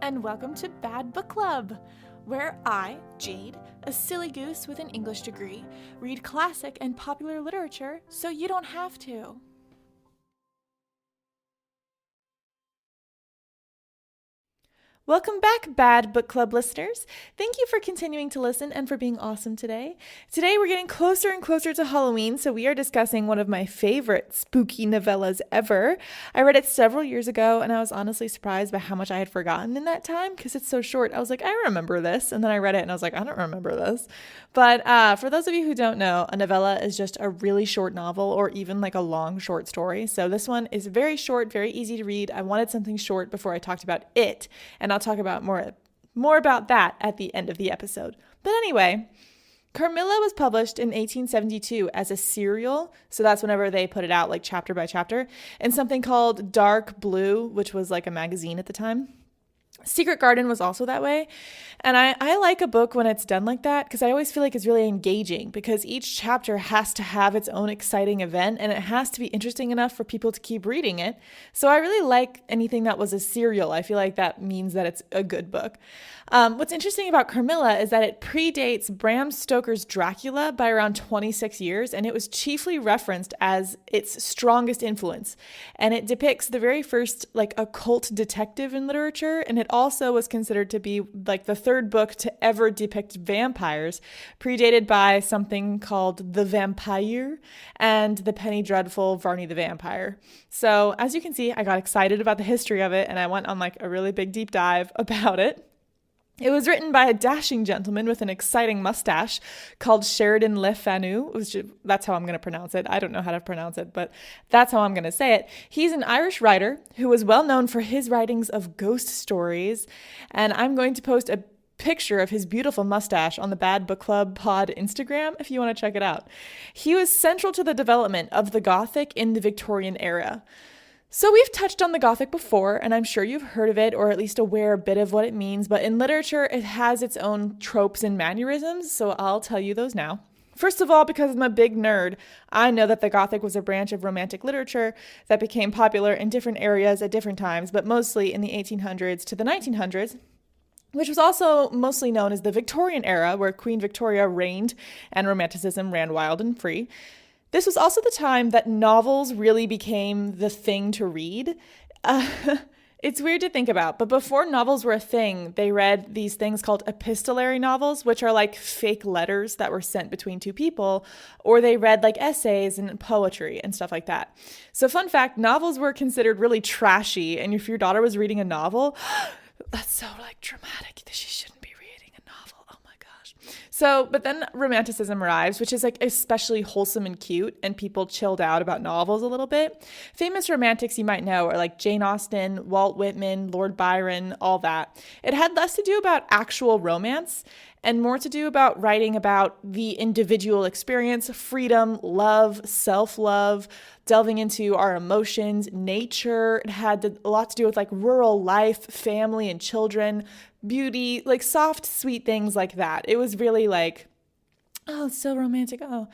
and welcome to Bad Book Club, where I, Jade, a silly goose with an English degree, read classic and popular literature so you don't have to. Welcome back, Bad Book Club listeners. Thank you for continuing to listen and for being awesome today. Today we're getting closer and closer to Halloween, so we are discussing one of my favorite spooky novellas ever. I read it several years ago, and I was honestly surprised by how much I had forgotten in that time because it's so short. I was like, I remember this, and then I read it and I was like, I don't remember this. But for those of you who don't know, a novella is just a really short novel or even like a long short story. So this one is very short, very easy to read. I wanted something short before I talked about it, and I'll talk about more about that at the end of the episode. But anyway, Carmilla was published in 1872 as a serial, so that's whenever they put it out like chapter by chapter, in something called Dark Blue, which was like a magazine at the time. Secret Garden was also that way. And I like a book when it's done like that because I always feel like it's really engaging because each chapter has to have its own exciting event and it has to be interesting enough for people to keep reading it. So I really like anything that was a serial. I feel like that means that it's a good book. What's interesting about Carmilla is that it predates Bram Stoker's Dracula by around 26 years, and it was chiefly referenced as its strongest influence. And it depicts the very first like occult detective in literature, and it also was considered to be like the third book to ever depict vampires, predated by something called The Vampire and the penny dreadful Varney the Vampire. So as you can see, I got excited about the history of it, and I went on like a really big deep dive about it. It was written by a dashing gentleman with an exciting mustache called Sheridan Le Fanu. That's how I'm going to pronounce it. I don't know how to pronounce it, but that's how I'm going to say it. He's an Irish writer who was well known for his writings of ghost stories, and I'm going to post a picture of his beautiful mustache on the Bad Book Club pod Instagram if you want to check it out. He was central to the development of the Gothic in the Victorian era. So we've touched on the Gothic before, and I'm sure you've heard of it or at least aware a bit of what it means, but in literature, it has its own tropes and mannerisms, so I'll tell you those now. First of all, because I'm a big nerd, I know that the Gothic was a branch of Romantic literature that became popular in different areas at different times, but mostly in the 1800s to the 1900s, which was also mostly known as the Victorian era, where Queen Victoria reigned and Romanticism ran wild and free. This was also the time that novels really became the thing to read. It's weird to think about, but before novels were a thing, they read these things called epistolary novels, which are like fake letters that were sent between two people, or they read like essays and poetry and stuff like that. So fun fact, novels were considered really trashy, and if your daughter was reading a novel, that's so like dramatic that she shouldn't be reading a novel. Oh my gosh. So, but then Romanticism arrives, which is like especially wholesome and cute, and people chilled out about novels a little bit. Famous romantics you might know are like Jane Austen, Walt Whitman, Lord Byron, all that. It had less to do about actual romance and more to do about writing about the individual experience, freedom, love, self-love, delving into our emotions, nature. It had a lot to do with like rural life, family and children, beauty, like soft, sweet things like that. It was really like, oh, it's so romantic. Oh,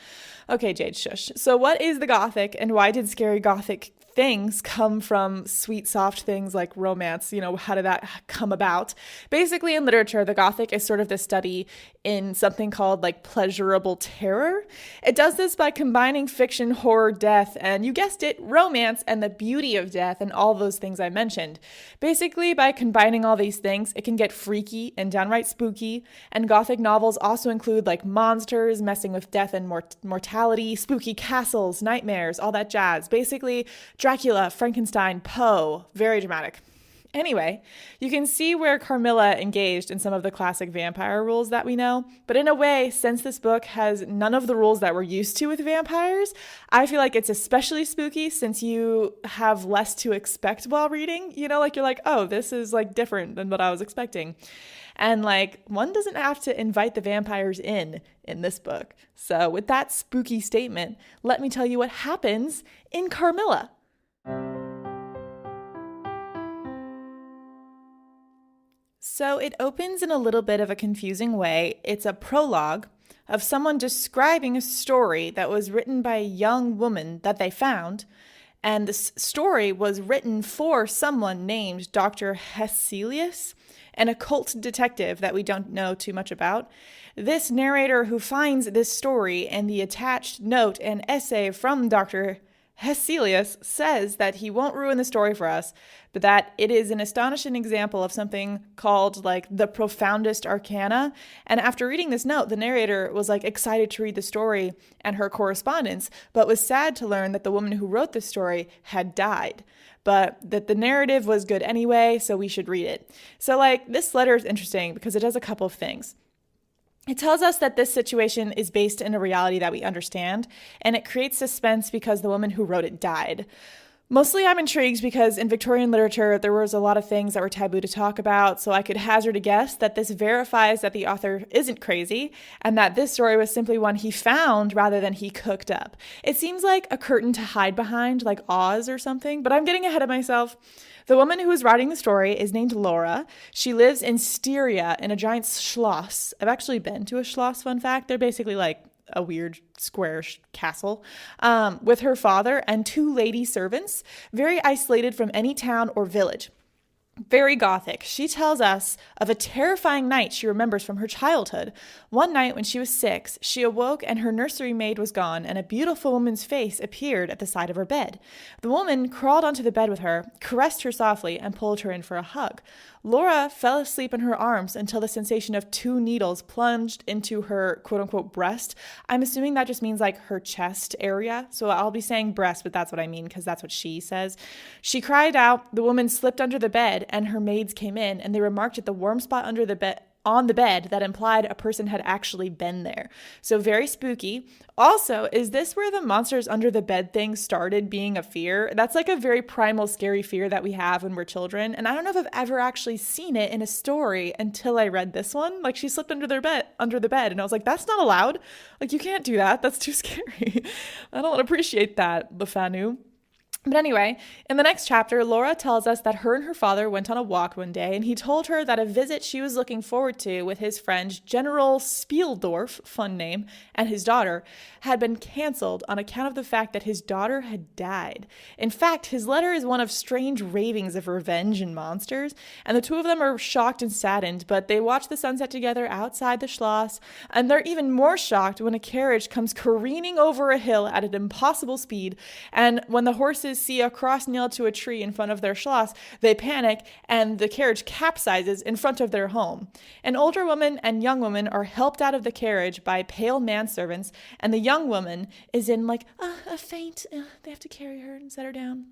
okay, Jade, shush. So what is the Gothic, and why did scary Gothic things come from sweet, soft things like romance? You know, how did that come about? Basically, in literature, the Gothic is sort of the study in something called like pleasurable terror. It does this by combining fiction, horror, death, and you guessed it, romance, and the beauty of death, and all those things I mentioned. Basically, by combining all these things, it can get freaky and downright spooky, and Gothic novels also include like monsters, messing with death and mortality, spooky castles, nightmares, all that jazz. Basically, Dracula, Frankenstein, Poe, very dramatic. Anyway, you can see where Carmilla engaged in some of the classic vampire rules that we know, but in a way, since this book has none of the rules that we're used to with vampires, I feel like it's especially spooky since you have less to expect while reading. You know, like you're like, oh, this is like different than what I was expecting. And like one doesn't have to invite the vampires in this book. So with that spooky statement, let me tell you what happens in Carmilla. So it opens in a little bit of a confusing way. It's a prologue of someone describing a story that was written by a young woman that they found. And this story was written for someone named Dr. Hesselius. an occult detective that we don't know too much about. This narrator who finds this story and the attached note and essay from Dr. Hesselius says that he won't ruin the story for us, but that it is an astonishing example of something called like the profoundest arcana. And after reading this note, the narrator was like excited to read the story and her correspondence, but was sad to learn that the woman who wrote the story had died. But that the narrative was good anyway, so we should read it. So like this letter is interesting because it does a couple of things. It tells us that this situation is based in a reality that we understand, and it creates suspense because the woman who wrote it died. Mostly I'm intrigued because in Victorian literature, there was a lot of things that were taboo to talk about, so I could hazard a guess that this verifies that the author isn't crazy, and that this story was simply one he found rather than he cooked up. It seems like a curtain to hide behind, like Oz or something, but I'm getting ahead of myself. The woman who is writing the story is named Laura. She lives in Styria in a giant Schloss. I've actually been to a Schloss, fun fact. They're basically like a weird square castle, with her father and 2 lady servants, very isolated from any town or village. Very Gothic. She tells us of a terrifying night she remembers from her childhood. One night when she was 6, she awoke and her nursery maid was gone, and a beautiful woman's face appeared at the side of her bed. The woman crawled onto the bed with her, caressed her softly, and pulled her in for a hug. Laura fell asleep in her arms until the sensation of 2 needles plunged into her quote-unquote breast. I'm assuming that just means like her chest area, so I'll be saying breast, but that's what I mean because that's what she says. She cried out, the woman slipped under the bed, and her maids came in, and they remarked at the warm spot under the bed on the bed that implied a person had actually been there. So very spooky. Also, is this where the monsters under the bed thing started being a fear? That's like a very primal, scary fear that we have when we're children. And I don't know if I've ever actually seen it in a story until I read this one. Like she slipped under the bed, and I was like, that's not allowed. Like you can't do that. That's too scary. I don't appreciate that, Lefanu. But anyway, in the next chapter, Laura tells us that her and her father went on a walk one day, and he told her that a visit she was looking forward to with his friend General Spieldorf, fun name, and his daughter, had been canceled on account of the fact that his daughter had died. In fact, his letter is one of strange ravings of revenge and monsters, and the 2 of them are shocked and saddened, but they watch the sunset together outside the Schloss, and they're even more shocked when a carriage comes careening over a hill at an impossible speed, and when the horses see a cross nailed to a tree in front of their Schloss, they panic and the carriage capsizes in front of their home. An older woman and young woman are helped out of the carriage by pale manservants, and the young woman is in like a faint. They have to carry her and set her down.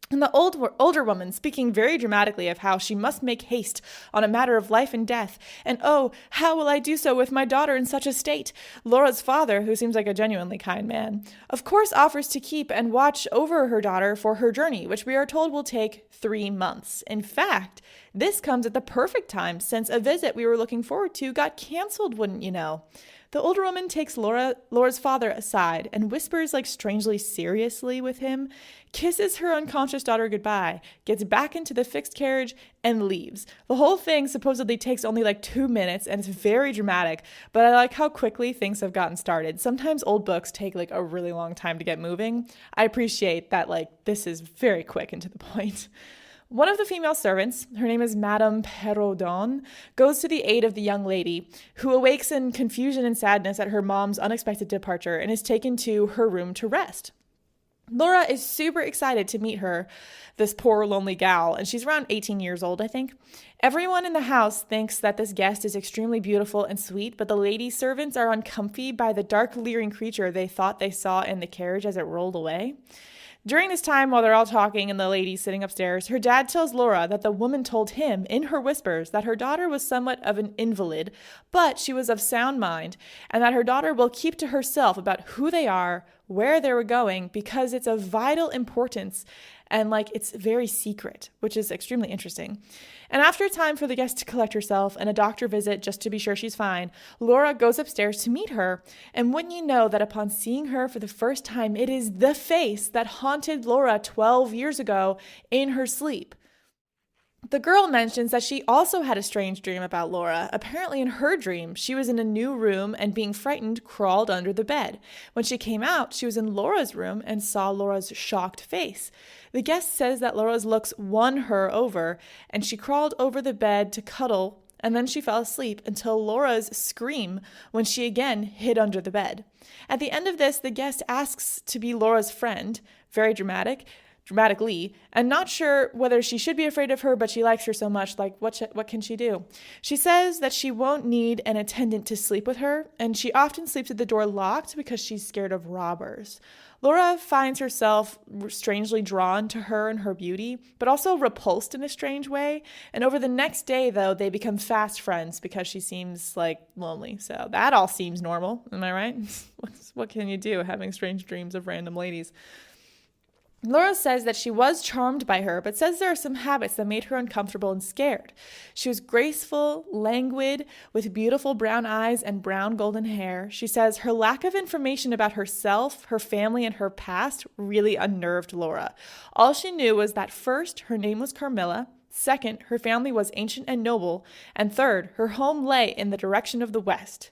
And the older woman speaking very dramatically of how she must make haste on a matter of life and death. And oh, how will I do so with my daughter in such a state? Laura's father, who seems like a genuinely kind man, of course offers to keep and watch over her daughter for her journey, which we are told will take 3 months. In fact, this comes at the perfect time since a visit we were looking forward to got canceled, wouldn't you know? The older woman takes Laura's father aside and whispers like strangely seriously with him, kisses her unconscious daughter goodbye, gets back into the fixed carriage, and leaves. The whole thing supposedly takes only like 2 minutes and it's very dramatic, but I like how quickly things have gotten started. Sometimes old books take like a really long time to get moving. I appreciate that like this is very quick and to the point. One of the female servants, her name is Madame Perrodon, goes to the aid of the young lady, who awakes in confusion and sadness at her mom's unexpected departure and is taken to her room to rest. Laura is super excited to meet her, this poor lonely gal, and she's around 18 years old, I think. Everyone in the house thinks that this guest is extremely beautiful and sweet, but the lady servants are uncomfy by the dark, leering creature they thought they saw in the carriage as it rolled away. During this time, while they're all talking and the lady's sitting upstairs, her dad tells Laura that the woman told him, in her whispers, that her daughter was somewhat of an invalid, but she was of sound mind, and that her daughter will keep to herself about who they are, where they were going, because it's of vital importance, and like it's very secret, which is extremely interesting. And after a time for the guest to collect herself and a doctor visit just to be sure she's fine, Laura goes upstairs to meet her. And wouldn't you know that upon seeing her for the first time, it is the face that haunted Laura 12 years ago in her sleep. The girl mentions that she also had a strange dream about Laura. Apparently in her dream, she was in a new room and being frightened, crawled under the bed. When she came out, she was in Laura's room and saw Laura's shocked face. The guest says that Laura's looks won her over, and she crawled over the bed to cuddle, and then she fell asleep until Laura's scream when she again hid under the bed. At the end of this, the guest asks to be Laura's friend, very dramatically, and not sure whether she should be afraid of her, but she likes her so much, like, what can she do? She says that she won't need an attendant to sleep with her, and she often sleeps with the door locked because she's scared of robbers. Laura finds herself strangely drawn to her and her beauty, but also repulsed in a strange way. And over the next day, though, they become fast friends because she seems, like, lonely. So that all seems normal, am I right? What can you do having strange dreams of random ladies? Laura says that she was charmed by her, but says there are some habits that made her uncomfortable and scared. She was graceful, languid, with beautiful brown eyes and brown golden hair. She says her lack of information about herself, her family, and her past really unnerved Laura. All she knew was that first, her name was Carmilla. Second, her family was ancient and noble. And third, her home lay in the direction of the west.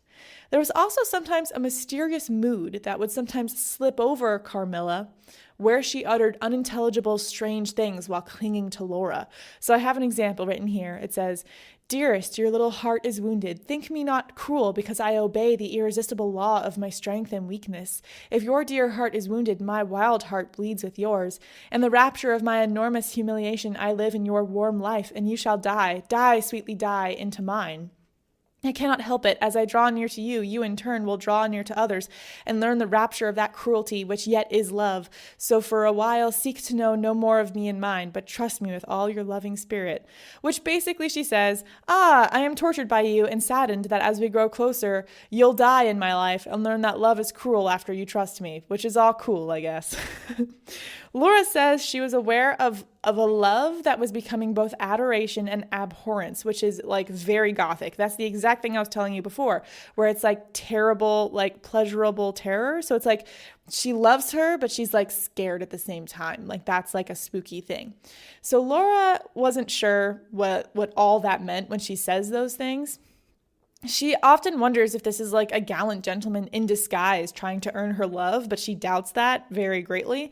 There was also sometimes a mysterious mood that would sometimes slip over Carmilla, where she uttered unintelligible, strange things while clinging to Laura. So I have an example written here. It says, "Dearest, your little heart is wounded. Think me not cruel, because I obey the irresistible law of my strength and weakness. If your dear heart is wounded, my wild heart bleeds with yours. In the rapture of my enormous humiliation, I live in your warm life, and you shall die, sweetly die, into mine. I cannot help it. As I draw near to you, you in turn will draw near to others and learn the rapture of that cruelty which yet is love. So for a while seek to know no more of me and mine, but trust me with all your loving spirit." Which basically she says, I am tortured by you and saddened that as we grow closer, you'll die in my life and learn that love is cruel after you trust me, which is all cool, I guess. Laura says she was aware of a love that was becoming both adoration and abhorrence, which is like very Gothic. That's the exact thing I was telling you before, where it's like terrible, like pleasurable terror. So it's like she loves her, but she's like scared at the same time. Like that's like a spooky thing. So Laura wasn't sure what all that meant when she says those things. She often wonders if this is like a gallant gentleman in disguise trying to earn her love, but she doubts that very greatly.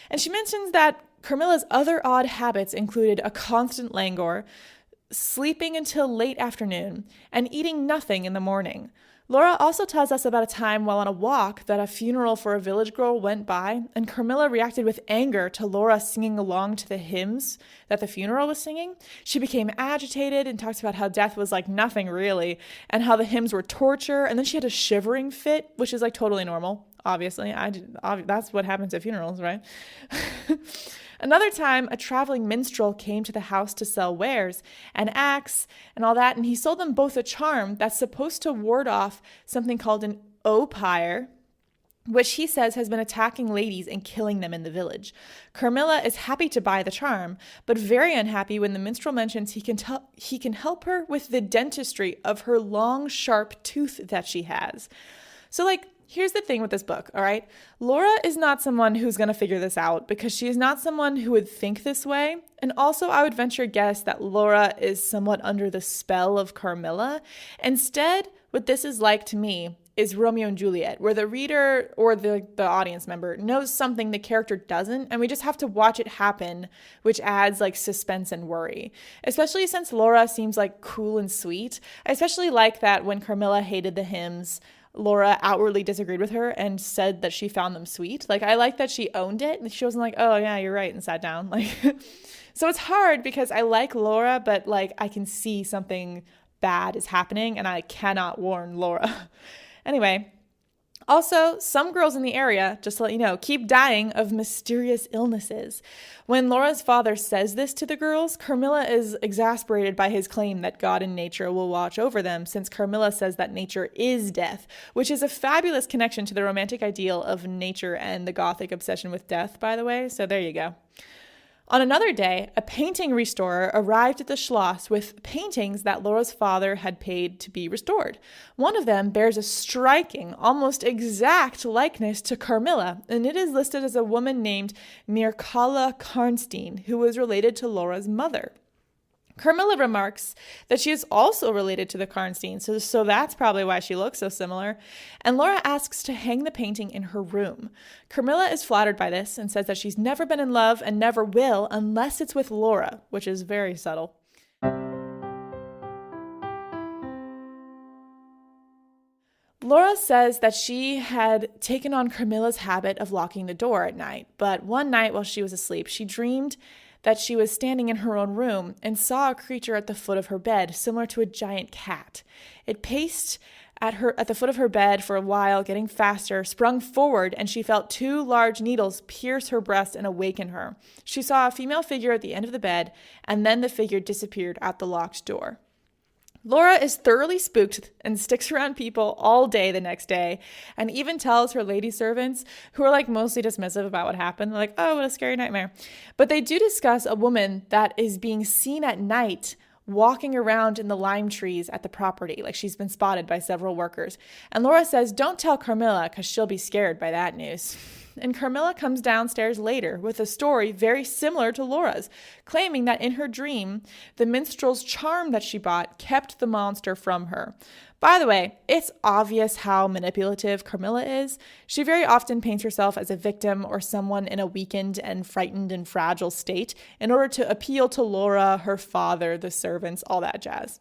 And she mentions that Carmilla's other odd habits included a constant languor, sleeping until late afternoon, and eating nothing in the morning. Laura also tells us about a time while on a walk that a funeral for a village girl went by, and Carmilla reacted with anger to Laura singing along to the hymns that the funeral was singing. She became agitated and talks about how death was like nothing really, and how the hymns were torture, and then she had a shivering fit, which is like totally normal. Obviously, that's what happens at funerals, right? Another time, a traveling minstrel came to the house to sell wares, an axe, and all that, and he sold them both a charm that's supposed to ward off something called an oupire, which he says has been attacking ladies and killing them in the village. Carmilla is happy to buy the charm, but very unhappy when the minstrel mentions he can help her with the dentistry of her long, sharp tooth that she has. So, like, here's the thing with this book, all right? Laura is not someone who's going to figure this out because she is not someone who would think this way. And also, I would venture a guess that Laura is somewhat under the spell of Carmilla. Instead, what this is like to me is Romeo and Juliet, where the reader or the audience member knows something the character doesn't, and we just have to watch it happen, which adds like suspense and worry. Especially since Laura seems like cool and sweet. I especially like that when Carmilla hated the hymns, Laura outwardly disagreed with her and said that she found them sweet. Like, I like that she owned it and she wasn't like, oh yeah, you're right, and sat down. Like, so it's hard because I like Laura, but like I can see something bad is happening and I cannot warn Laura. Anyway, also, some girls in the area, just to let you know, keep dying of mysterious illnesses. When Laura's father says this to the girls, Carmilla is exasperated by his claim that God and nature will watch over them, since Carmilla says that nature is death, which is a fabulous connection to the romantic ideal of nature and the Gothic obsession with death, by the way. So there you go. On another day, a painting restorer arrived at the Schloss with paintings that Laura's father had paid to be restored. One of them bears a striking, almost exact likeness to Carmilla, and it is listed as a woman named Mircalla Karnstein, who was related to Laura's mother. Carmilla remarks that she is also related to the Karnstein, so that's probably why she looks so similar. And Laura asks to hang the painting in her room. Carmilla is flattered by this and says that she's never been in love and never will unless it's with Laura, which is very subtle. Laura says that she had taken on Carmilla's habit of locking the door at night, but one night while she was asleep, she dreamed that she was standing in her own room and saw a creature at the foot of her bed, similar to a giant cat. It paced at the foot of her bed for a while, getting faster, sprung forward, and she felt 2 large needles pierce her breast and awaken her. She saw a female figure at the end of the bed, and then the figure disappeared at the locked door. Laura is thoroughly spooked and sticks around people all day the next day, and even tells her lady servants, who are mostly dismissive about what happened. They're like, oh, what a scary nightmare. But they do discuss a woman that is being seen at night walking around in the lime trees at the property. She's been spotted by several workers. And Laura says, don't tell Carmilla because she'll be scared by that news. And Carmilla comes downstairs later with a story very similar to Laura's, claiming that in her dream, the minstrel's charm that she bought kept the monster from her. By the way, it's obvious how manipulative Carmilla is. She very often paints herself as a victim or someone in a weakened and frightened and fragile state in order to appeal to Laura, her father, the servants, all that jazz.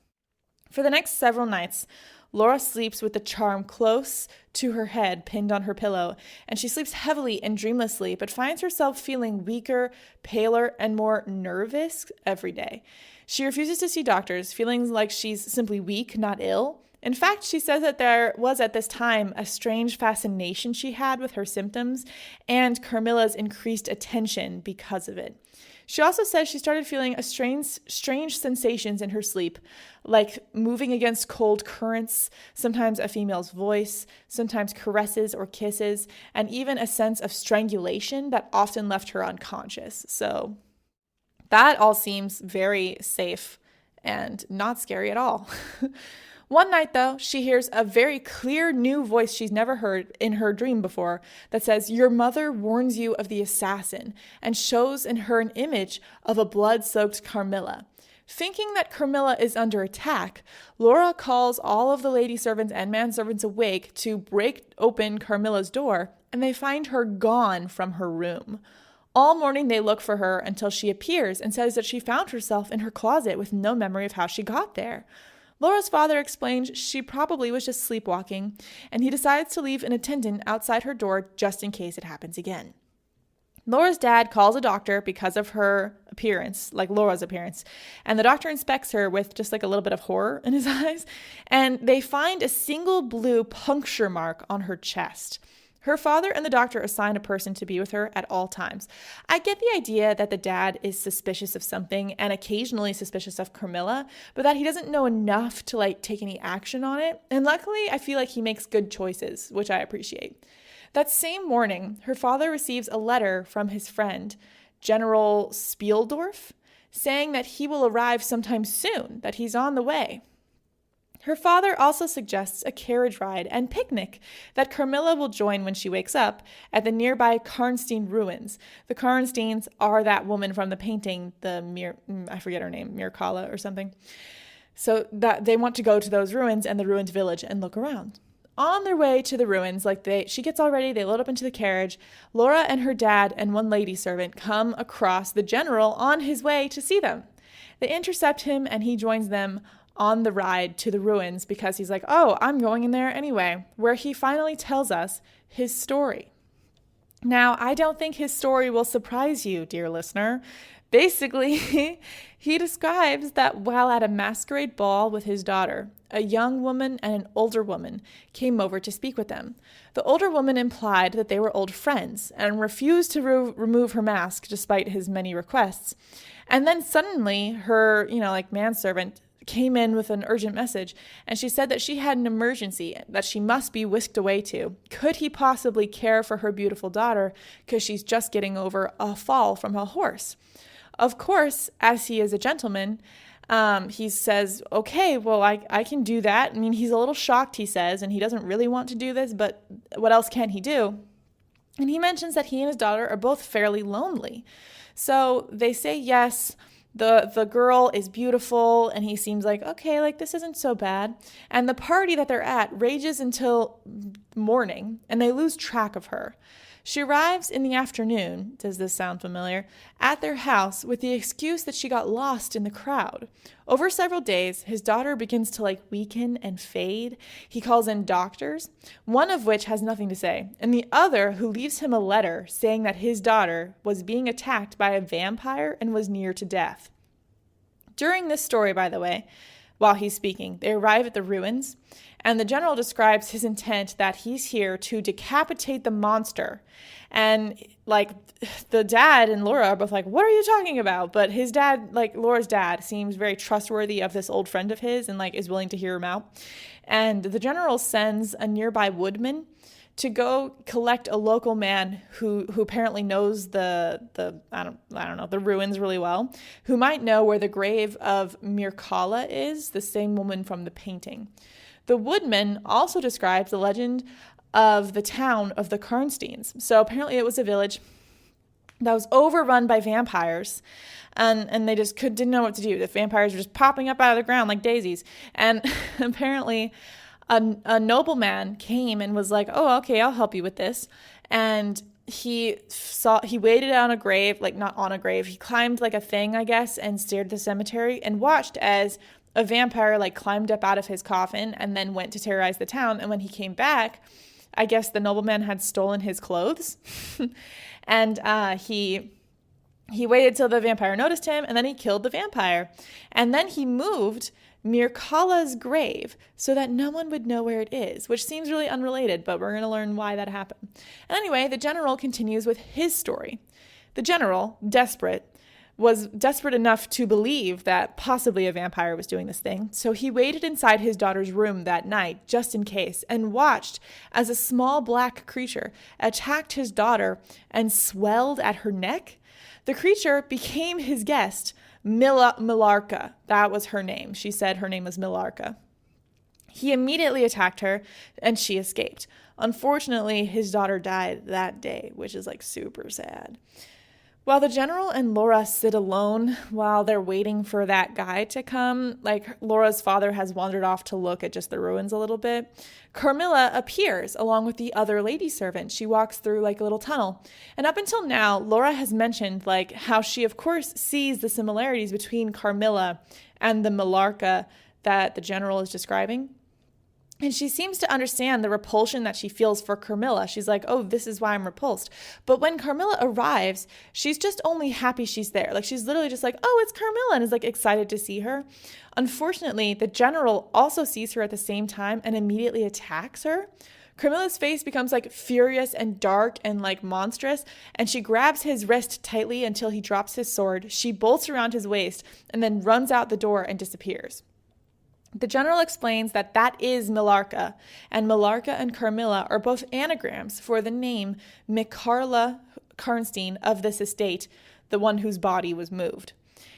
For the next several nights, Laura sleeps with the charm close to her head, pinned on her pillow, and she sleeps heavily and dreamlessly, but finds herself feeling weaker, paler, and more nervous every day. She refuses to see doctors, feeling like she's simply weak, not ill. In fact, she says that there was at this time a strange fascination she had with her symptoms and Carmilla's increased attention because of it. She also says she started feeling strange sensations in her sleep, like moving against cold currents, sometimes a female's voice, sometimes caresses or kisses, and even a sense of strangulation that often left her unconscious. So that all seems very safe and not scary at all. One night, though, she hears a very clear new voice she's never heard in her dream before that says, "Your mother warns you of the assassin," and shows in her an image of a blood-soaked Carmilla. Thinking that Carmilla is under attack, Laura calls all of the lady servants and manservants awake to break open Carmilla's door, and they find her gone from her room. All morning they look for her until she appears and says that she found herself in her closet with no memory of how she got there. Laura's father explains she probably was just sleepwalking, and he decides to leave an attendant outside her door just in case it happens again. Laura's dad calls a doctor because of her appearance, like Laura's appearance, and the doctor inspects her with just a little bit of horror in his eyes, and they find a single blue puncture mark on her chest. Her father and the doctor assign a person to be with her at all times. I get the idea that the dad is suspicious of something and occasionally suspicious of Carmilla, but that he doesn't know enough to take any action on it. And luckily, I feel like he makes good choices, which I appreciate. That same morning, her father receives a letter from his friend, General Spieldorf, saying that he will arrive sometime soon, that he's on the way. Her father also suggests a carriage ride and picnic that Carmilla will join when she wakes up at the nearby Karnstein ruins. The Karnsteins are that woman from the painting, I forget her name, Mirkala or something. So that they want to go to those ruins and the ruined village and look around. On their way to the ruins, she gets all ready, they load up into the carriage. Laura and her dad and one lady servant come across the general on his way to see them. They intercept him and he joins them on the ride to the ruins because he's like, oh, I'm going in there anyway, where he finally tells us his story. Now, I don't think his story will surprise you, dear listener. Basically, he describes that while at a masquerade ball with his daughter, a young woman and an older woman came over to speak with them. The older woman implied that they were old friends and refused to remove her mask despite his many requests. And then suddenly her, manservant came in with an urgent message, and she said that she had an emergency that she must be whisked away to. Could he possibly care for her beautiful daughter because she's just getting over a fall from a horse? Of course, as he is a gentleman, he says, okay, well, I can do that. I mean, he's a little shocked, he says, and he doesn't really want to do this, but what else can he do? And he mentions that he and his daughter are both fairly lonely. So they say yes, The girl is beautiful, and he seems like, okay, like this isn't so bad. And the party that they're at rages until morning, and they lose track of her. She arrives in the afternoon, does this sound familiar, at their house with the excuse that she got lost in the crowd. Over several days, his daughter begins to weaken and fade. He calls in doctors, one of which has nothing to say, and the other who leaves him a letter saying that his daughter was being attacked by a vampire and was near to death. During this story, by the way, while he's speaking, they arrive at the ruins, and the general describes his intent that he's here to decapitate the monster. And the dad and Laura are both like, what are you talking about? But his dad, Laura's dad, seems very trustworthy of this old friend of his and is willing to hear him out. And the general sends a nearby woodman to go collect a local man who apparently knows the ruins really well, who might know where the grave of Mircalla is, the same woman from the painting. The woodman also describes the legend of the town of the Karnsteins. So apparently it was a village that was overrun by vampires, and they just didn't know what to do. The vampires were just popping up out of the ground like daisies. And apparently a nobleman came and was like, oh, okay, I'll help you with this. And he waited on a grave, not on a grave. He climbed a thing, I guess, and stared at the cemetery and watched as a vampire climbed up out of his coffin and then went to terrorize the town. And when he came back, I guess the nobleman had stolen his clothes. And he waited till the vampire noticed him, and then he killed the vampire. And then he moved Mircalla's grave so that no one would know where it is, which seems really unrelated, but we're going to learn why that happened. And anyway, the general continues with his story. The general, was desperate enough to believe that possibly a vampire was doing this thing, so he waited inside his daughter's room that night, just in case, and watched as a small black creature attacked his daughter and swelled at her neck. The creature became his guest, Millarca. That was her name. She said her name was Millarca. He immediately attacked her, and she escaped. Unfortunately, his daughter died that day, which is super sad. While the general and Laura sit alone while they're waiting for that guy to come, Laura's father has wandered off to look at just the ruins a little bit, Carmilla appears along with the other lady servant. She walks through a little tunnel. And up until now, Laura has mentioned how she of course sees the similarities between Carmilla and the Millarca that the general is describing. And she seems to understand the repulsion that she feels for Carmilla. She's like, oh, this is why I'm repulsed. But when Carmilla arrives, she's just only happy she's there. She's literally just oh, it's Carmilla, and is excited to see her. Unfortunately, the general also sees her at the same time and immediately attacks her. Carmilla's face becomes furious and dark and monstrous, and she grabs his wrist tightly until he drops his sword. She bolts around his waist and then runs out the door and disappears. The general explains that is Millarca, and Millarca and Carmilla are both anagrams for the name Mircalla Karnstein of this estate, the one whose body was moved.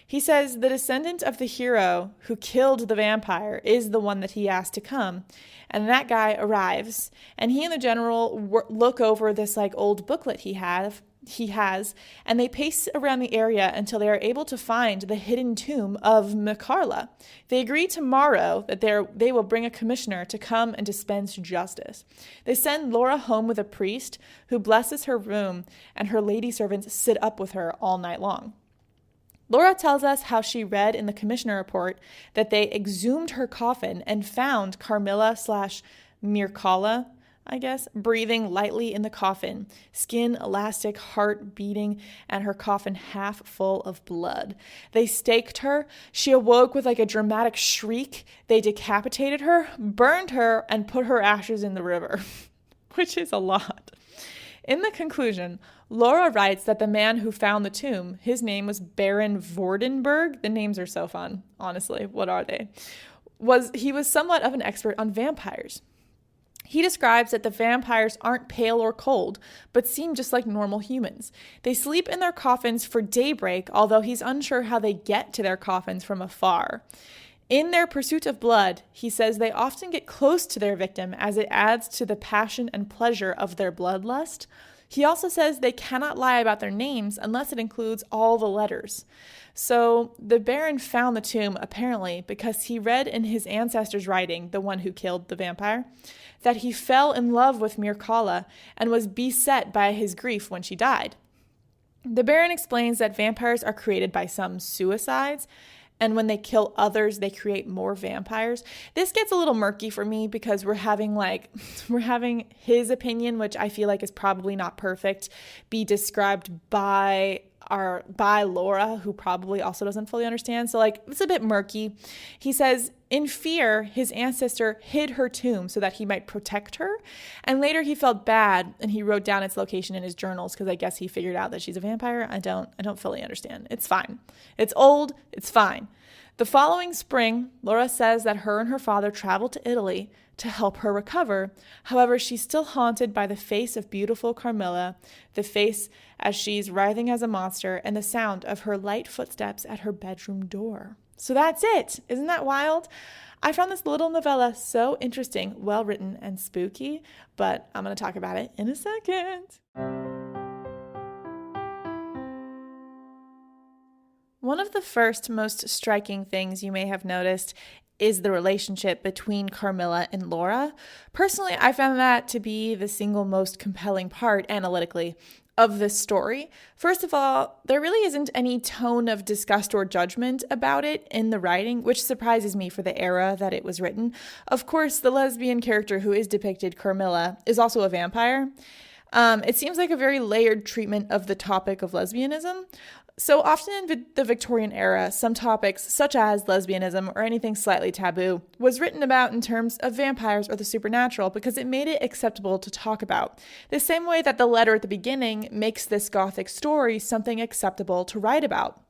He says the descendant of the hero who killed the vampire is the one that he asked to come, and that guy arrives, and he and the general look over this old booklet he has, and they pace around the area until they are able to find the hidden tomb of Mircalla. They agree tomorrow that they will bring a commissioner to come and dispense justice. They send Laura home with a priest who blesses her room, and her lady servants sit up with her all night long. Laura tells us how she read in the commissioner report that they exhumed her coffin and found Carmilla/Mircalla, breathing lightly in the coffin, skin elastic, heart beating, and her coffin half full of blood. They staked her. She awoke with a dramatic shriek. They decapitated her, burned her, and put her ashes in the river, which is a lot. In the conclusion, Laura writes that the man who found the tomb, his name was Baron Vordenberg. The names are so fun, honestly. What are they? He was somewhat of an expert on vampires. He describes that the vampires aren't pale or cold, but seem just like normal humans. They sleep in their coffins for daybreak, although he's unsure how they get to their coffins from afar. In their pursuit of blood, he says they often get close to their victim as it adds to the passion and pleasure of their bloodlust. He also says they cannot lie about their names unless it includes all the letters. So the Baron found the tomb apparently because he read in his ancestor's writing, the one who killed the vampire, that he fell in love with Mircalla and was beset by his grief when she died. The Baron explains that vampires are created by some suicides, and when they kill others, they create more vampires. This gets a little murky for me because we're having his opinion, which I feel like is probably not perfect, be described by Laura, who probably also doesn't fully understand. So it's a bit murky. He says, in fear, his ancestor hid her tomb so that he might protect her. And later he felt bad and he wrote down its location in his journals because I guess he figured out that she's a vampire. I don't fully understand. It's fine. It's old. It's fine. The following spring, Laura says that her and her father traveled to Italy to help her recover. However, she's still haunted by the face of beautiful Carmilla, the face as she's writhing as a monster, and the sound of her light footsteps at her bedroom door. So that's it. Isn't that wild? I found this little novella so interesting, well written, and spooky, but I'm going to talk about it in a second. One of the first most striking things you may have noticed is the relationship between Carmilla and Laura. Personally, I found that to be the single most compelling part, analytically, of this story. First of all, there really isn't any tone of disgust or judgment about it in the writing, which surprises me for the era that it was written. Of course, the lesbian character who is depicted, Carmilla, is also a vampire. It seems like a very layered treatment of the topic of lesbianism. So often in the Victorian era, some topics, such as lesbianism or anything slightly taboo, was written about in terms of vampires or the supernatural because it made it acceptable to talk about. The same way that the letter at the beginning makes this Gothic story something acceptable to write about.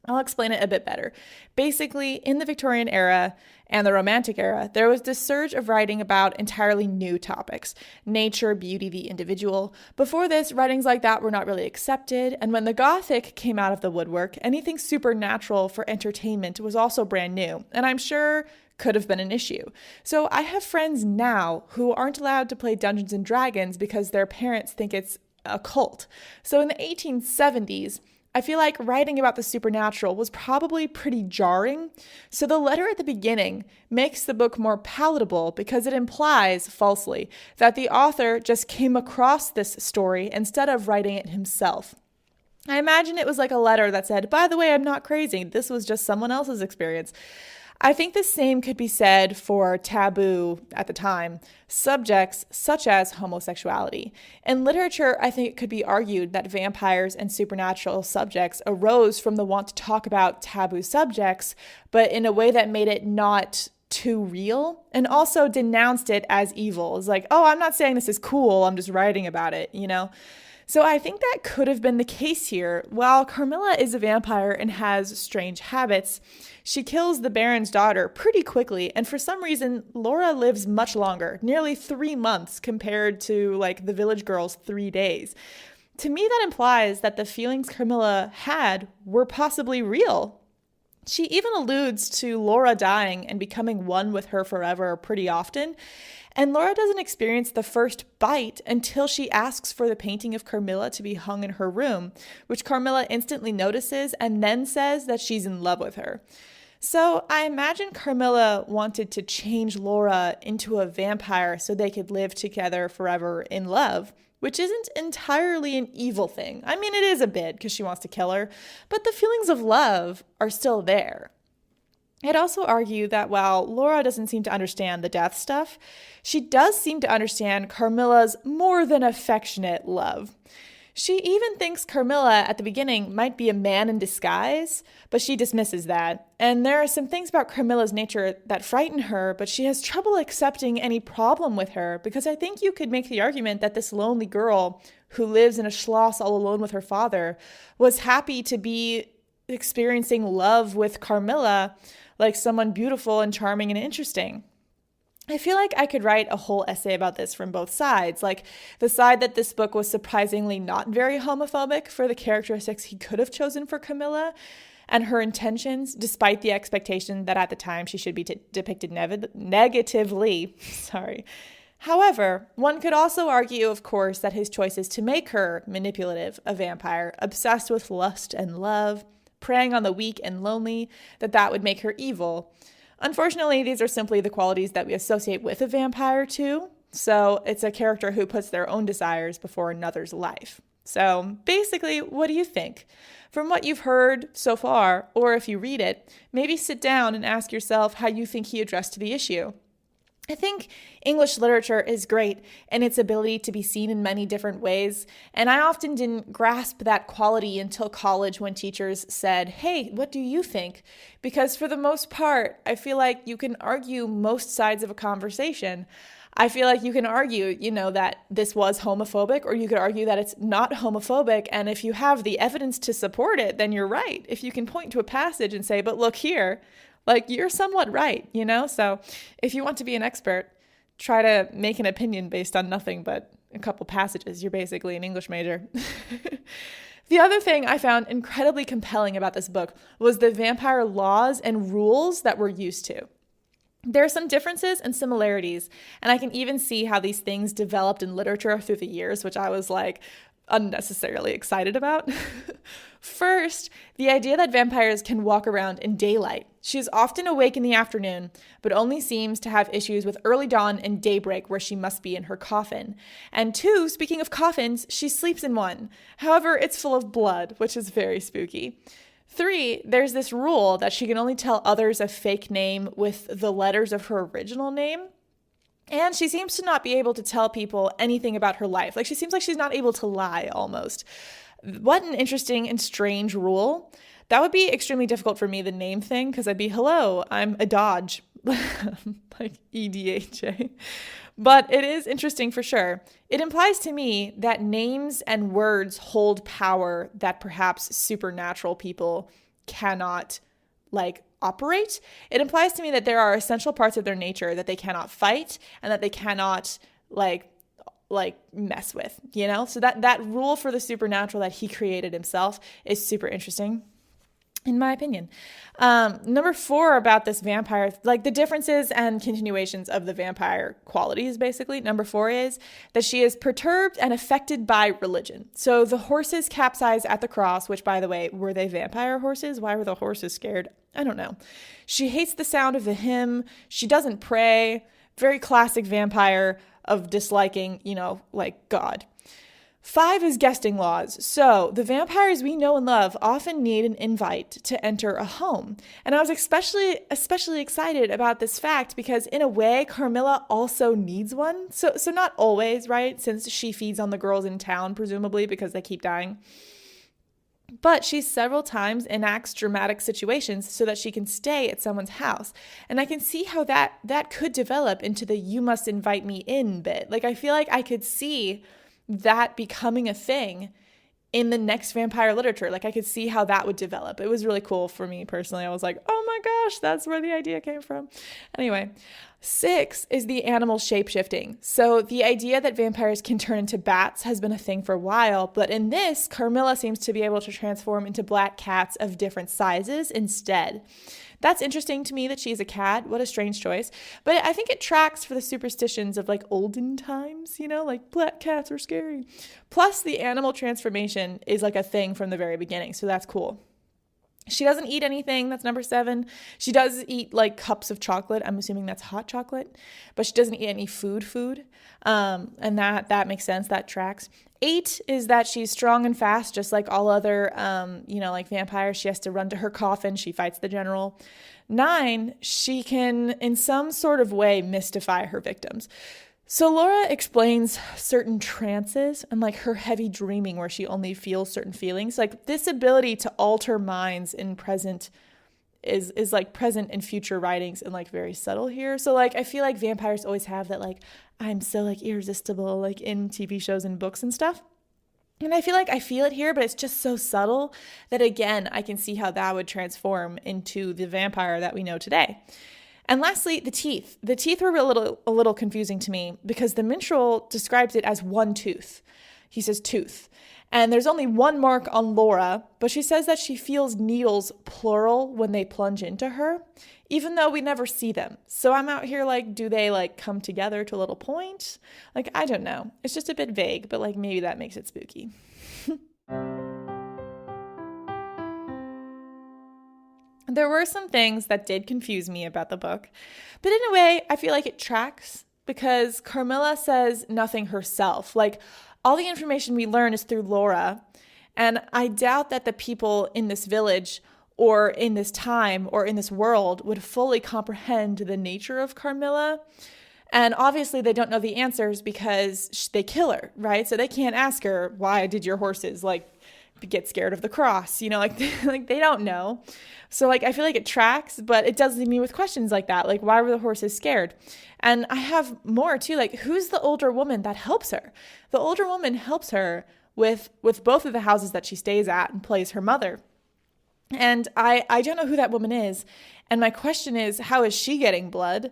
I'll explain it a bit better. Basically, in the Victorian era and the Romantic era, there was this surge of writing about entirely new topics: nature, beauty, the individual. Before this, writings like that were not really accepted, and when the Gothic came out of the woodwork, anything supernatural for entertainment was also brand new, and I'm sure could have been an issue. So I have friends now who aren't allowed to play Dungeons and Dragons because their parents think it's a cult. So in the 1870s, I feel like writing about the supernatural was probably pretty jarring, so the letter at the beginning makes the book more palatable because it implies, falsely, that the author just came across this story instead of writing it himself. I imagine it was like a letter that said, by the way, I'm not crazy, this was just someone else's experience. I think the same could be said for taboo, at the time, subjects such as homosexuality. In literature, I think it could be argued that vampires and supernatural subjects arose from the want to talk about taboo subjects, but in a way that made it not too real, and also denounced it as evil. It's like, oh, I'm not saying this is cool, I'm just writing about it, So I think that could have been the case here. While Carmilla is a vampire and has strange habits, she kills the Baron's daughter pretty quickly, and for some reason, Laura lives much longer, nearly 3 months compared to the village girl's 3 days. To me, that implies that the feelings Carmilla had were possibly real. She even alludes to Laura dying and becoming one with her forever pretty often. And Laura doesn't experience the first bite until she asks for the painting of Carmilla to be hung in her room, which Carmilla instantly notices and then says that she's in love with her. So I imagine Carmilla wanted to change Laura into a vampire so they could live together forever in love, which isn't entirely an evil thing. I mean, it is a bit because she wants to kill her, but the feelings of love are still there. I'd also argue that while Laura doesn't seem to understand the death stuff, she does seem to understand Carmilla's more than affectionate love. She even thinks Carmilla at the beginning might be a man in disguise, but she dismisses that. And there are some things about Carmilla's nature that frighten her, but she has trouble accepting any problem with her, because I think you could make the argument that this lonely girl who lives in a Schloss all alone with her father was happy to be experiencing love with Carmilla, like someone beautiful and charming and interesting. I feel like I could write a whole essay about this from both sides, like the side that this book was surprisingly not very homophobic for the characteristics he could have chosen for Carmilla and her intentions, despite the expectation that at the time she should be depicted negatively. Sorry. However, one could also argue, of course, that his choices to make her manipulative, a vampire, obsessed with lust and love, preying on the weak and lonely, that would make her evil. Unfortunately, these are simply the qualities that we associate with a vampire too. So it's a character who puts their own desires before another's life. So basically, what do you think? From what you've heard so far, or if you read it, maybe sit down and ask yourself how you think he addressed the issue. I think English literature is great in its ability to be seen in many different ways, and I often didn't grasp that quality until college when teachers said, "Hey, what do you think?" Because for the most part, I feel like you can argue most sides of a conversation. I feel like you can argue, that this was homophobic, or you could argue that it's not homophobic, and if you have the evidence to support it, then you're right. If you can point to a passage and say, but look here, you're somewhat right, So if you want to be an expert, try to make an opinion based on nothing but a couple passages. You're basically an English major. The other thing I found incredibly compelling about this book was the vampire laws and rules that we're used to. There are some differences and similarities, and I can even see how these things developed in literature through the years, which I was unnecessarily excited about. First, the idea that vampires can walk around in daylight. She is often awake in the afternoon, but only seems to have issues with early dawn and daybreak, where she must be in her coffin. And two, speaking of coffins, she sleeps in one. However, it's full of blood, which is very spooky. Three, there's this rule that she can only tell others a fake name with the letters of her original name. And she seems to not be able to tell people anything about her life. She seems like she's not able to lie almost. What an interesting and strange rule. That would be extremely difficult for me, the name thing, because I'd be, hello, I'm a Dodge, EDHA. But it is interesting for sure. It implies to me that names and words hold power that perhaps supernatural people cannot operate. It implies to me that there are essential parts of their nature that they cannot fight and that they cannot mess with, So that rule for the supernatural that he created himself is super interesting, in my opinion. Number 4 about this vampire, the differences and continuations of the vampire qualities, basically. Number 4 is that she is perturbed and affected by religion. So the horses capsize at the cross, which, by the way, were they vampire horses? Why were the horses scared? I don't know. She hates the sound of the hymn. She doesn't pray. Very classic vampire of disliking, God. 5 is guesting laws. So the vampires we know and love often need an invite to enter a home. And I was especially excited about this fact because in a way, Carmilla also needs one. So not always, right? Since she feeds on the girls in town, presumably because they keep dying. But she several times enacts dramatic situations so that she can stay at someone's house. And I can see how that could develop into the "you must invite me in" bit. I feel like I could see that becoming a thing in the next vampire literature. I could see how that would develop. It was really cool for me personally. I was like, oh my gosh, that's where the idea came from. Anyway, 6 is the animal shape-shifting. So the idea that vampires can turn into bats has been a thing for a while, but in this, Carmilla seems to be able to transform into black cats of different sizes instead. That's interesting to me that she's a cat. What a strange choice. But I think it tracks for the superstitions of olden times, black cats are scary. Plus the animal transformation is a thing from the very beginning. So that's cool. She doesn't eat anything. That's number 7. She does eat cups of chocolate. I'm assuming that's hot chocolate, but she doesn't eat any food. And that makes sense. That tracks. 8 is that she's strong and fast, just like all other, vampires. She has to run to her coffin. She fights the general. 9, she can, in some sort of way, mystify her victims. So Laura explains certain trances and her heavy dreaming where she only feels certain feelings. This ability to alter minds in present is present in future writings and very subtle here. So I feel like vampires always have that I'm so irresistible in TV shows and books and stuff. And I feel I feel it here, but it's just so subtle that again, I can see how that would transform into the vampire that we know today. And lastly, the teeth. The teeth were a little confusing to me because the minstrel describes it as one tooth. He says tooth. And there's only one mark on Laura, but she says that she feels needles, plural, when they plunge into her. even though we never see them. So I'm out here like, do they like come together to a little point? Like, I don't know. It's just a bit vague, but like maybe that makes it spooky. There were some things that did confuse me about the book, but in a way, I feel like it tracks because Carmilla says nothing herself. Like, all the information we learn is through Laura, and I doubt that the people in this village or in this time or in this world would fully comprehend the nature of Carmilla. And obviously they don't know the answers because they kill her, right? So they can't ask her, why did your horses like get scared of the cross? You know, like, like they don't know. So like, I feel like it tracks, but it does leave me with questions like that. Like, why were the horses scared? And I have more too. Like, who's the older woman that helps her? The older woman helps her with both of the houses that she stays at and plays her mother. And I don't know who that woman is. And my question is, how is she getting blood?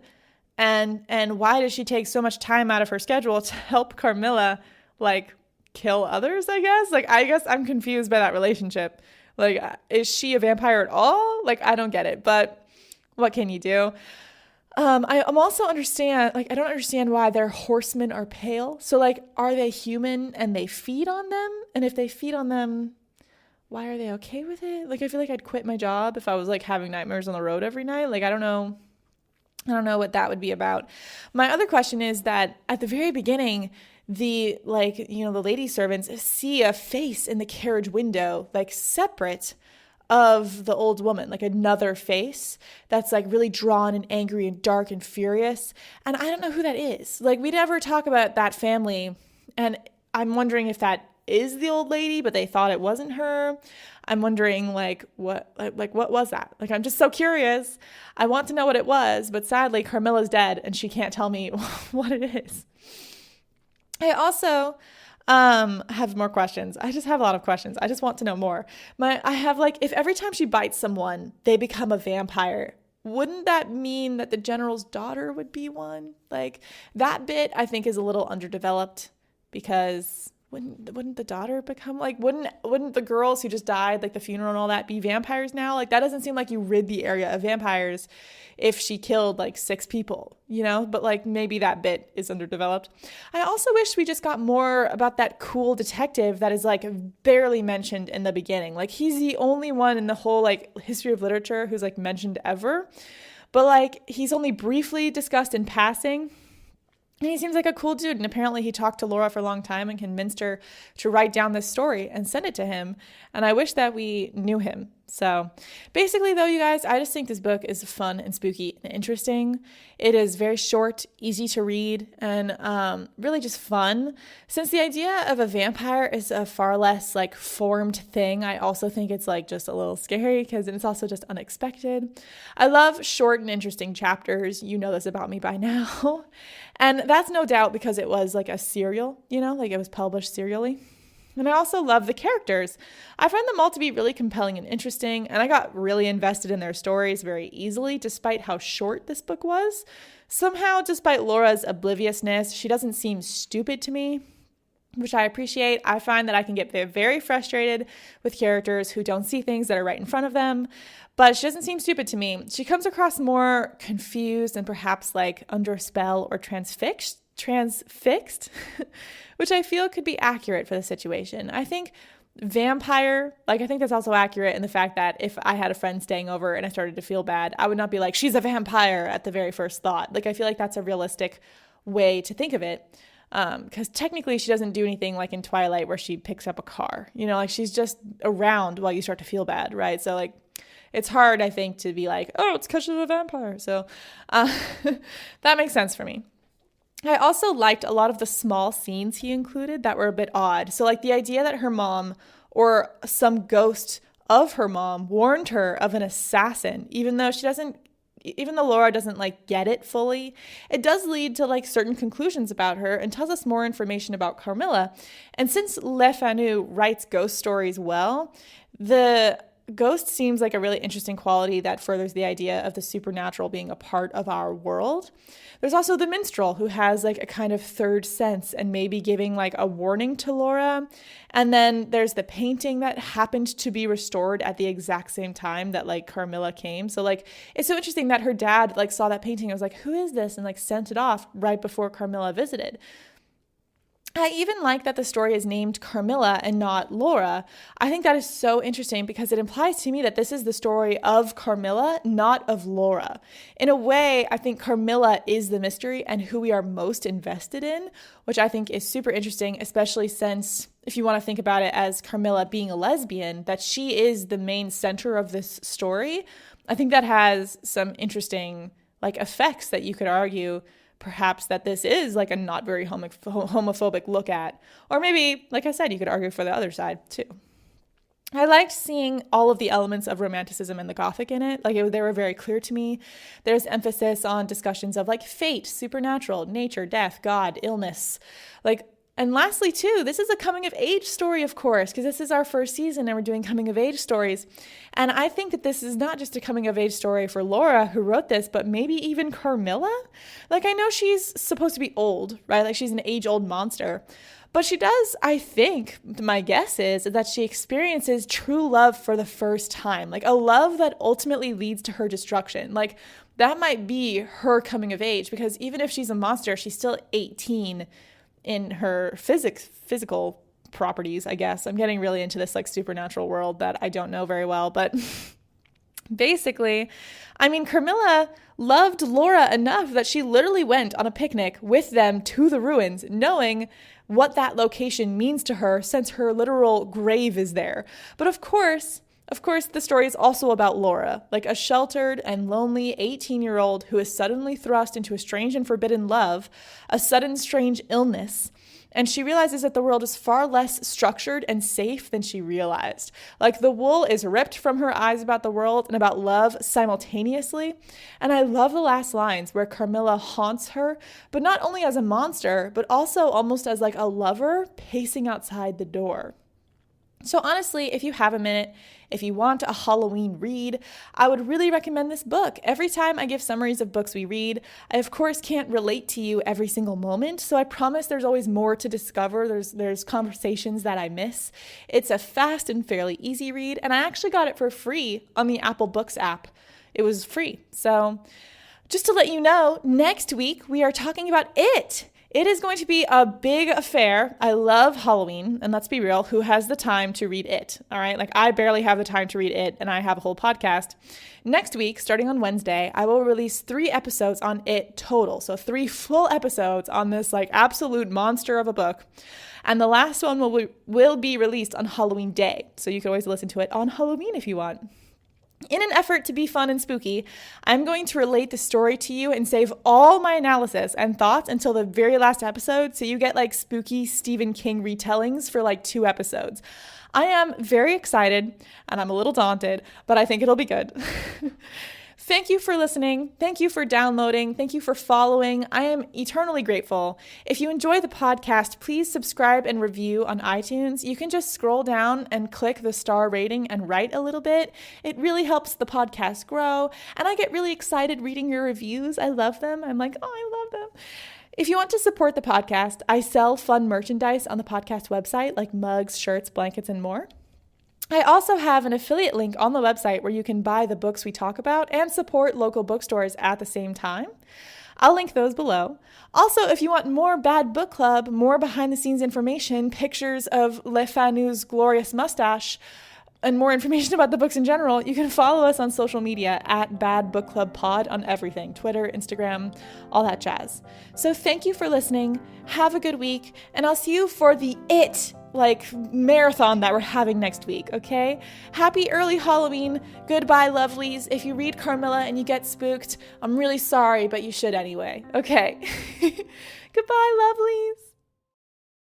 And why does she take so much time out of her schedule to help Carmilla, like, kill others, I guess? Like, I guess I'm confused by that relationship. Like, is she a vampire at all? Like, I don't get it, but what can you do? I'm also I don't understand why their horsemen are pale. So, like, are they human and they feed on them? And if they feed on them, why are they okay with it? Like, I feel like I'd quit my job if I was, like, having nightmares on the road every night. Like, I don't know what that would be about. My other question is that at the very beginning, the lady servants see a face in the carriage window, like separate of the old woman, like another face that's like really drawn and angry and dark and furious. And I don't know who that is. Like, we never talk about that family. And I'm wondering if that is the old lady, but they thought it wasn't her. I'm wondering what was that? Like, I'm just so curious. I want to know what it was, but sadly Carmilla's dead and she can't tell me what it is. I also have more questions. I just have a lot of questions. I just want to know more. I have if every time she bites someone, they become a vampire, wouldn't that mean that the general's daughter would be one? Like, that bit I think is a little underdeveloped because wouldn't the daughter become wouldn't the girls who just died, like the funeral and all that, be vampires now? Like, that doesn't seem like you rid the area of vampires if she killed like 6 people, you know? But like, maybe that bit is underdeveloped. I also wish we just got more about that cool detective that is like barely mentioned in the beginning. Like, he's the only one in the whole like history of literature who's like mentioned ever, but like he's only briefly discussed in passing. And he seems like a cool dude. And apparently he talked to Laura for a long time and convinced her to write down this story and send it to him. And I wish that we knew him. So basically, though, you guys, I just think this book is fun and spooky and interesting. It is very short, easy to read, and really just fun. Since the idea of a vampire is a far less like formed thing, I also think it's like just a little scary because it's also just unexpected. I love short and interesting chapters. You know this about me by now. And that's no doubt because it was like a serial, you know, like it was published serially. And I also love the characters. I find them all to be really compelling and interesting, and I got really invested in their stories very easily, despite how short this book was. Somehow, despite Laura's obliviousness, she doesn't seem stupid to me, which I appreciate. I find that I can get very frustrated with characters who don't see things that are right in front of them, but she doesn't seem stupid to me. She comes across more confused and perhaps like under a spell or transfixed, which I feel could be accurate for the situation. I think vampire, I think that's also accurate in the fact that if I had a friend staying over and I started to feel bad, I would not be like, she's a vampire at the very first thought. Like, I feel like that's a realistic way to think of it. Because technically she doesn't do anything like in Twilight where she picks up a car, you know, like she's just around while you start to feel bad, right? So like, it's hard, I think, to be like, oh, it's because she's a vampire. So that makes sense for me. I also liked a lot of the small scenes he included that were a bit odd. So like the idea that her mom or some ghost of her mom warned her of an assassin, even though Laura doesn't like get it fully, it does lead to like certain conclusions about her and tells us more information about Carmilla. And since Le Fanu writes ghost stories well, the ghost seems like a really interesting quality that furthers the idea of the supernatural being a part of our world. There's also the minstrel, who has like a kind of third sense and maybe giving like a warning to Laura. And then there's the painting that happened to be restored at the exact same time that like Carmilla came. So like it's so interesting that her dad like saw that painting and was like, who is this? And like sent it off right before Carmilla visited. I even like that the story is named Carmilla and not Laura. I think that is so interesting because it implies to me that this is the story of Carmilla, not of Laura. In a way, I think Carmilla is the mystery and who we are most invested in, which I think is super interesting, especially since if you want to think about it as Carmilla being a lesbian, that she is the main center of this story. I think that has some interesting like effects that you could argue perhaps that this is like a not very homophobic look at. Or maybe, like I said, you could argue for the other side too. I liked seeing all of the elements of romanticism and the Gothic in it. Like they were very clear to me. There's emphasis on discussions of like fate, supernatural, nature, death, God, illness. And lastly, too, this is a coming of age story, of course, because this is our first season and we're doing coming of age stories. And I think that this is not just a coming of age story for Laura, who wrote this, but maybe even Carmilla. Like, I know she's supposed to be old, right? Like, she's an age-old monster. But she does, I think, my guess is that she experiences true love for the first time. Like, a love that ultimately leads to her destruction. Like, that might be her coming of age, because even if she's a monster, she's still 18 in her physical properties, I guess. I'm getting really into this like supernatural world that I don't know very well, but basically, I mean, Carmilla loved Laura enough that she literally went on a picnic with them to the ruins, knowing what that location means to her since her literal grave is there. But of course, the story is also about Laura, like a sheltered and lonely 18-year-old who is suddenly thrust into a strange and forbidden love, a sudden strange illness, and she realizes that the world is far less structured and safe than she realized. Like the wool is ripped from her eyes about the world and about love simultaneously. And I love the last lines where Carmilla haunts her, but not only as a monster, but also almost as like a lover pacing outside the door. So honestly, if you have a minute, if you want a Halloween read, I would really recommend this book. Every time I give summaries of books we read, I of course can't relate to you every single moment, so I promise there's always more to discover. There's conversations that I miss. It's a fast and fairly easy read, and I actually got it for free on the Apple Books app. It was free. So just to let you know, next week we are talking about It. It is going to be a big affair. I love Halloween, and let's be real, who has the time to read It? All right, like I barely have the time to read It, and I have a whole podcast. Next week, starting on Wednesday, I will release 3 episodes on It total. So 3 full episodes on this like absolute monster of a book. And the last one will be released on Halloween Day. So you can always listen to it on Halloween if you want. In an effort to be fun and spooky, I'm going to relate the story to you and save all my analysis and thoughts until the very last episode, so you get like spooky Stephen King retellings for like 2 episodes. I am very excited and I'm a little daunted, but I think it'll be good. Thank you for listening. Thank you for downloading. Thank you for following. I am eternally grateful. If you enjoy the podcast, please subscribe and review on iTunes. You can just scroll down and click the star rating and write a little bit. It really helps the podcast grow. And I get really excited reading your reviews. I love them. I'm like, oh, I love them. If you want to support the podcast, I sell fun merchandise on the podcast website, like mugs, shirts, blankets, and more. I also have an affiliate link on the website where you can buy the books we talk about and support local bookstores at the same time. I'll link those below. Also, if you want more Bad Book Club, more behind-the-scenes information, pictures of Le Fanu's glorious mustache, and more information about the books in general, you can follow us on social media at Bad Book Club Pod on everything, Twitter, Instagram, all that jazz. So thank you for listening. Have a good week, and I'll see you for the It marathon that we're having next week, okay? Happy early Halloween. Goodbye, lovelies. If you read Carmilla and you get spooked, I'm really sorry, but you should anyway, okay? Goodbye, lovelies.